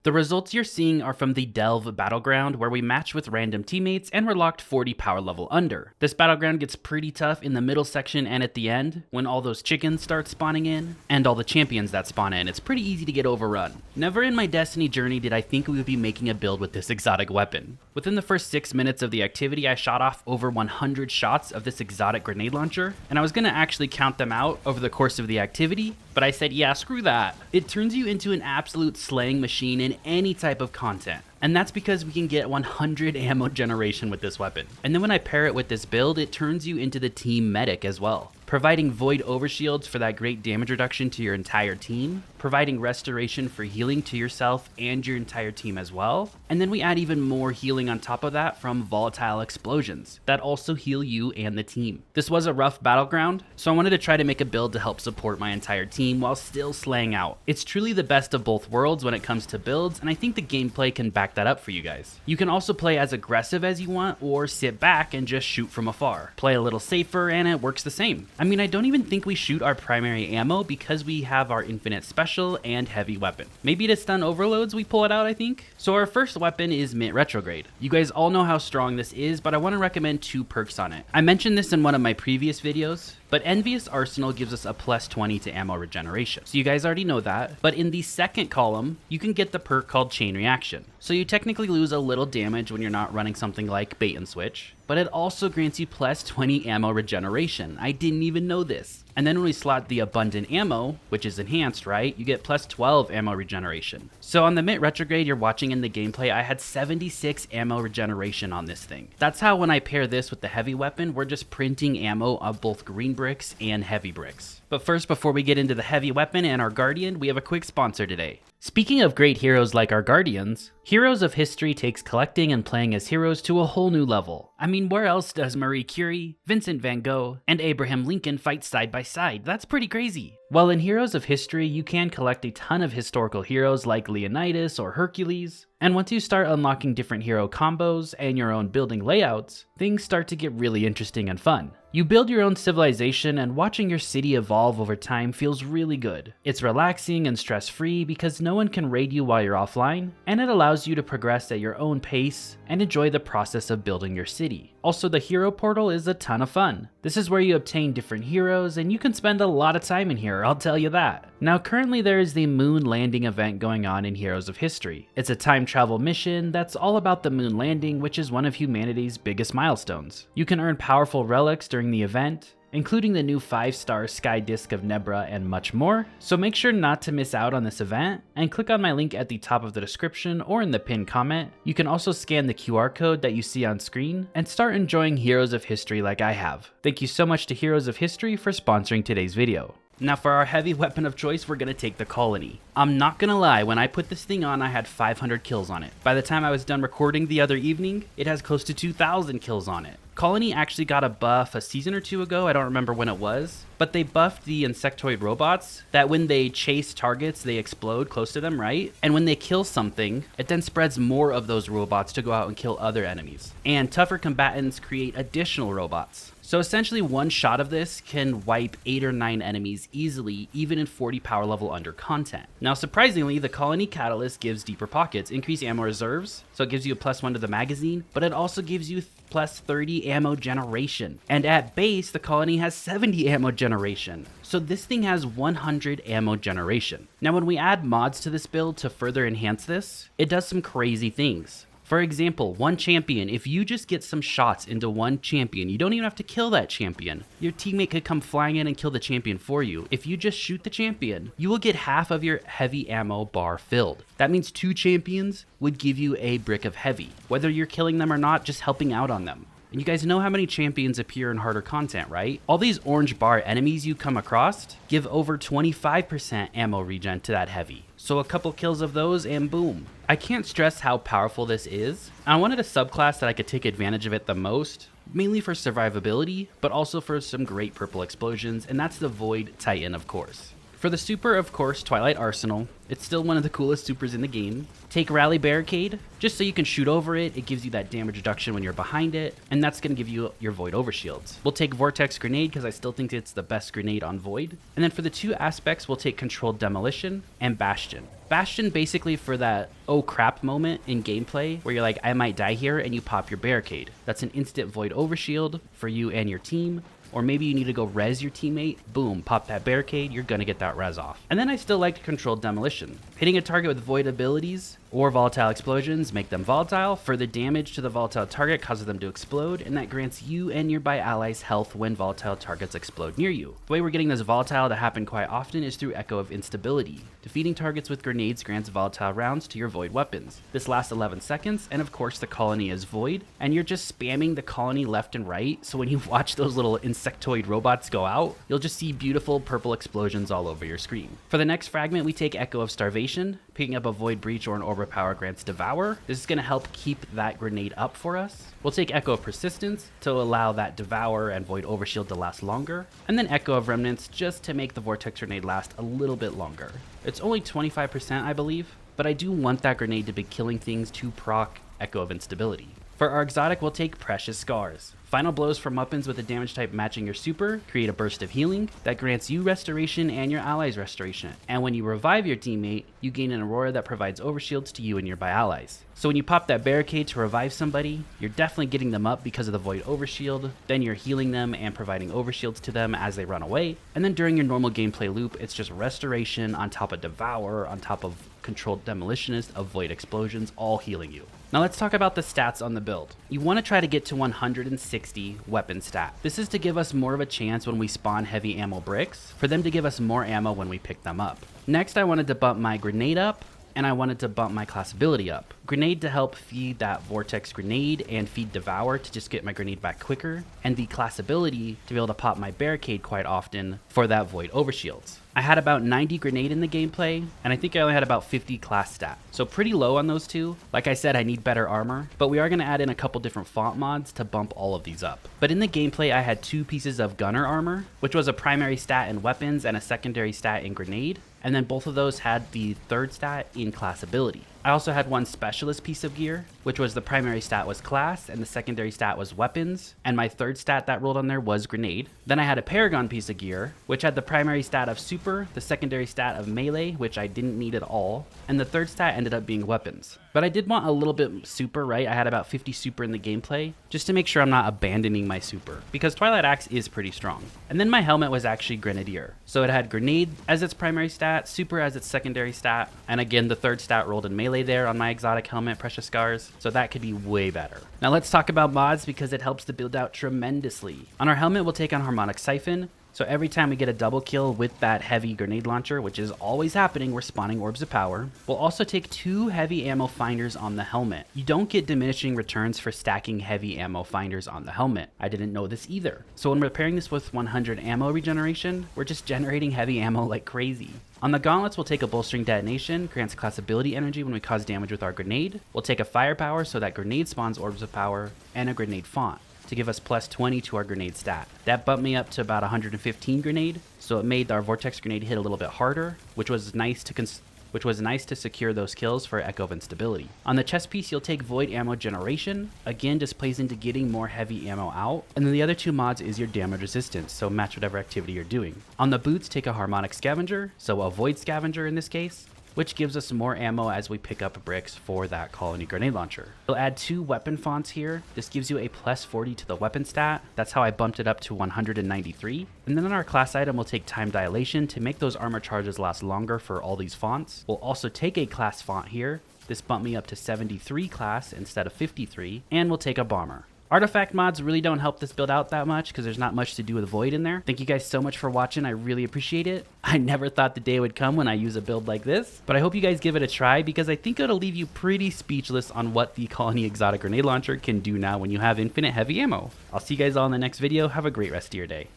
The results you're seeing are from the Delve battleground, where we match with random teammates and we're locked 40 power level under. This battleground gets pretty tough in the middle section and at the end, when all those chickens start spawning in, and all the champions that spawn in. It's pretty easy to get overrun. Never in my Destiny journey did I think we would be making a build with this exotic weapon. Within the first 6 minutes of the activity, I shot off over 100 shots of this exotic grenade launcher, and I was gonna actually count them out over the course of the activity, but I said, yeah, screw that. It turns you into an absolute slaying machine in any type of content. And that's because we can get 100 ammo generation with this weapon. And then when I pair it with this build, it turns you into the team medic as well, providing void overshields for that great damage reduction to your entire team, providing restoration for healing to yourself and your entire team as well. And then we add even more healing on top of that from volatile explosions that also heal you and the team. This was a rough battleground, so I wanted to try to make a build to help support my entire team while still slaying out. It's truly the best of both worlds when it comes to builds, and I think the gameplay can back that up for you guys. You can also play as aggressive as you want or sit back and just shoot from afar. Play a little safer and it works the same. I mean, I don't even think we shoot our primary ammo because we have our infinite special and heavy weapon. Maybe to stun overloads we pull it out, I think. So our first weapon is Mint Retrograde. You guys all know how strong this is, but I want to recommend 2 perks on it. I mentioned this in one of my previous videos, but Envious Arsenal gives us a plus 20 to ammo regeneration. So you guys already know that. But in the second column, you can get the perk called Chain Reaction. So you technically lose a little damage when you're not running something like Bait and Switch, but it also grants you plus 20 ammo regeneration. I didn't even know this. And then when we slot the Abundant Ammo, which is enhanced, right, you get plus 12 ammo regeneration. So on the Mint Retrograde you're watching in the gameplay, I had 76 ammo regeneration on this thing. That's how when I pair this with the heavy weapon, we're just printing ammo of both green bricks and heavy bricks. But first, before we get into the heavy weapon and our Guardian, we have a quick sponsor today. Speaking of great heroes like our Guardians, Heroes of History takes collecting and playing as heroes to a whole new level. I mean, where else does Marie Curie, Vincent van Gogh, and Abraham Lincoln fight side by side? That's pretty crazy. Well, in Heroes of History, you can collect a ton of historical heroes like Leonidas or Hercules, and once you start unlocking different hero combos and your own building layouts, things start to get really interesting and fun. You build your own civilization, and watching your city evolve over time feels really good. It's relaxing and stress-free because no one can raid you while you're offline, and it allows you to progress at your own pace and enjoy the process of building your city. Also, the hero portal is a ton of fun. This is where you obtain different heroes, and you can spend a lot of time in here, I'll tell you that. Now currently there is the moon landing event going on in Heroes of History. It's a time travel mission that's all about the moon landing, which is one of humanity's biggest milestones. You can earn powerful relics during the event, including the new 5-star Sky Disc of Nebra and much more, so make sure not to miss out on this event, and click on my link at the top of the description or in the pinned comment. You can also scan the QR code that you see on screen and start enjoying Heroes of History like I have. Thank you so much to Heroes of History for sponsoring today's video. Now for our heavy weapon of choice, we're gonna take the Colony. I'm not gonna lie, when I put this thing on, I had 500 kills on it. By the time I was done recording the other evening, it has close to 2,000 kills on it. Colony actually got a buff a season or 2 ago, I don't remember when it was, but they buffed the insectoid robots that when they chase targets, they explode close to them, right? And when they kill something, it then spreads more of those robots to go out and kill other enemies. And tougher combatants create additional robots. So essentially one shot of this can wipe 8 or 9 enemies easily, even in 40 power level under content. Now surprisingly, the Colony Catalyst gives deeper pockets, increased ammo reserves, so it gives you a +1 to the magazine, but it also gives you plus 30 ammo generation. And at base, the Colony has 70 ammo generation. So this thing has 100 ammo generation. Now when we add mods to this build to further enhance this, it does some crazy things. For example, one champion, if you just get some shots into one champion, you don't even have to kill that champion. Your teammate could come flying in and kill the champion for you. If you just shoot the champion, you will get half of your heavy ammo bar filled. That means 2 champions would give you a brick of heavy. Whether you're killing them or not, just helping out on them. And you guys know how many champions appear in harder content, right? All these orange bar enemies you come across give over 25% ammo regen to that heavy. So a couple kills of those and boom. I can't stress how powerful this is. I wanted a subclass that I could take advantage of it the most, mainly for survivability, but also for some great purple explosions, and that's the Void Titan, of course. For the super, of course, Twilight Arsenal. It's still one of the coolest supers in the game. Take Rally Barricade, just so you can shoot over it. It gives you that damage reduction when you're behind it, and that's going to give you your Void Overshields. We'll take Vortex Grenade because I still think it's the best grenade on Void. And then for the 2 aspects, we'll take Controlled Demolition and Bastion. Bastion basically for that oh crap moment in gameplay where you're like, I might die here, and you pop your barricade. That's an instant Void Overshield for you and your team. Or maybe you need to go res your teammate, boom, pop that barricade, you're gonna get that res off. And then I still like Controlled Demolition. Hitting a target with void abilities or volatile explosions make them volatile. Further damage to the volatile target causes them to explode, and that grants you and nearby allies health when volatile targets explode near you. The way we're getting this volatile to happen quite often is through Echo of Instability. Defeating targets with grenades grants volatile rounds to your void weapons. This lasts 11 seconds, and of course the colony is void, and you're just spamming the colony left and right, so when you watch those little insectoid robots go out, you'll just see beautiful purple explosions all over your screen. For the next fragment, we take Echo of Starvation. Picking up a Void Breach or an Overpower grants Devour. This is going to help keep that grenade up for us. We'll take Echo of Persistence to allow that Devour and Void Overshield to last longer. And then Echo of Remnants just to make the Vortex Grenade last a little bit longer. It's only 25%, I believe, but I do want that grenade to be killing things to proc Echo of Instability. For our exotic, we'll take Precious Scars. Final blows from weapons with a damage type matching your super create a burst of healing that grants you restoration and your allies restoration. And when you revive your teammate, you gain an aurora that provides overshields to you and nearby allies. So when you pop that barricade to revive somebody, you're definitely getting them up because of the void overshield, then you're healing them and providing overshields to them as they run away. And then during your normal gameplay loop, it's just restoration on top of Devour, on top of Controlled Demolitionist, of Void Explosions, all healing you. Now let's talk about the stats on the build. You want to try to get to 160 weapon stat. This is to give us more of a chance when we spawn heavy ammo bricks, for them to give us more ammo when we pick them up. Next, I wanted to bump my grenade up, and I wanted to bump my class ability up. Grenade to help feed that Vortex Grenade and feed Devour to just get my grenade back quicker, and the class ability to be able to pop my barricade quite often for that Void Overshields. I had about 90 grenade in the gameplay, and I think I only had about 50 class stat. So pretty low on those two. Like I said, I need better armor, but we are going to add in a couple different font mods to bump all of these up. But in the gameplay, I had 2 pieces of gunner armor, which was a primary stat in weapons and a secondary stat in grenade. And then both of those had the third stat in class ability. I also had 1 specialist piece of gear, which was the primary stat was class and the secondary stat was weapons, and my third stat that rolled on there was grenade. Then I had a paragon piece of gear, which had the primary stat of super, the secondary stat of melee, which I didn't need at all, and the third stat ended up being weapons. But I did want a little bit super, right? I had about 50 super in the gameplay, just to make sure I'm not abandoning my super, because Twilight Axe is pretty strong. And then my helmet was actually Grenadier. So it had grenade as its primary stat, super as its secondary stat, and again the third stat rolled in melee there on my exotic helmet, Precious Scars, so that could be way better. Now let's talk about mods because it helps the build out tremendously. On our helmet, we'll take on Harmonic Siphon. So every time we get a double kill with that heavy grenade launcher, which is always happening, we're spawning orbs of power. We'll also take 2 heavy ammo finders on the helmet. You don't get diminishing returns for stacking heavy ammo finders on the helmet. I didn't know this either. So when we're pairing this with 100 ammo regeneration, we're just generating heavy ammo like crazy. On the gauntlets, we'll take a bolstering detonation, grants class ability energy when we cause damage with our grenade. We'll take a firepower so that grenade spawns orbs of power, and a grenade font to give us plus 20 to our grenade stat. That bumped me up to about 115 grenade, so it made our Vortex Grenade hit a little bit harder, which was nice to secure those kills for Echo of Instability. On the chest piece, you'll take Void Ammo Generation. Again, just plays into getting more heavy ammo out. And then the other 2 mods is your damage resistance, so match whatever activity you're doing. On the boots, take a Harmonic Scavenger, so a Void Scavenger in this case, which gives us more ammo as we pick up bricks for that colony grenade launcher. We'll add 2 weapon fonts here. This gives you a plus 40 to the weapon stat. That's how I bumped it up to 193. And then on our class item, we'll take Time Dilation to make those armor charges last longer for all these fonts. We'll also take a class font here. This bumped me up to 73 class instead of 53. And we'll take a Bomber. Artifact mods really don't help this build out that much because there's not much to do with Void in there. Thank you guys so much for watching. I really appreciate it. I never thought the day would come when I use a build like this, but I hope you guys give it a try because I think it'll leave you pretty speechless on what the Colony Exotic Grenade Launcher can do now when you have infinite heavy ammo. I'll see you guys all in the next video. Have a great rest of your day.